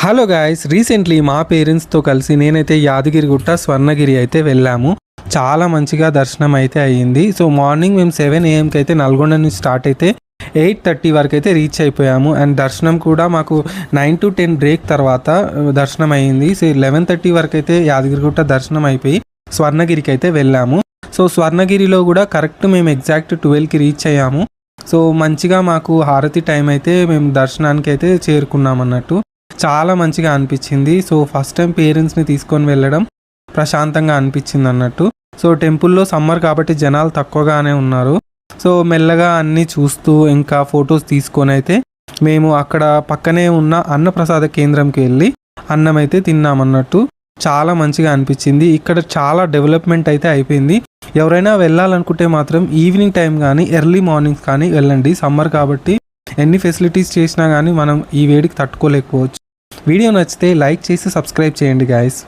Hello guys, recently మా పేరెంట్స్తో కలిసి నేనైతే యాదగిరిగుట్ట స్వర్ణగిరి అయితే వెళ్ళాము. చాలా మంచిగా దర్శనం అయితే అయ్యింది. సో మార్నింగ్ మేము 7 AM అయితే నల్గొండ నుంచి స్టార్ట్ అయితే 8:30 వరకు అయితే రీచ్ అయిపోయాము. అండ్ దర్శనం కూడా మాకు 9 to 10 బ్రేక్ తర్వాత దర్శనం అయ్యింది. సో 11:30 వరకు అయితే యాదగిరిగుట్ట దర్శనం అయిపోయి స్వర్ణగిరికి అయితే వెళ్ళాము. సో స్వర్ణగిరిలో కూడా కరెక్ట్ మేము ఎగ్జాక్ట్ 12కి రీచ్ అయ్యాము. సో మంచిగా మాకు హారతి టైం అయితే మేము దర్శనానికి అయితే చేరుకున్నాం అన్నట్టు. చాలా మంచిగా అనిపించింది. సో ఫస్ట్ టైం పేరెంట్స్ని తీసుకొని వెళ్ళడం ప్రశాంతంగా అనిపించింది అన్నట్టు. సో టెంపుల్లో సమ్మర్ కాబట్టి జనాలు తక్కువగానే ఉన్నారు. సో మెల్లగా అన్నీ చూస్తూ ఇంకా ఫొటోస్ తీసుకొని అయితే మేము అక్కడ పక్కనే ఉన్న అన్నప్రసాద కేంద్రంకి వెళ్ళి అన్నం అయితే తిన్నామన్నట్టు. చాలా మంచిగా అనిపించింది. ఇక్కడ చాలా డెవలప్మెంట్ అయితే అయిపోయింది. ఎవరైనా వెళ్ళాలనుకుంటే మాత్రం ఈవినింగ్ టైం కానీ ఎర్లీ మార్నింగ్స్ కానీ వెళ్ళండి. సమ్మర్ కాబట్టి ఎన్ని ఫెసిలిటీస్ చేసినా కానీ మనం ఈ వేడికి తట్టుకోలేకపోవచ్చు. వీడియో నచ్చితే లైక్ చేసి సబ్స్క్రైబ్ చేయండి గాయస్.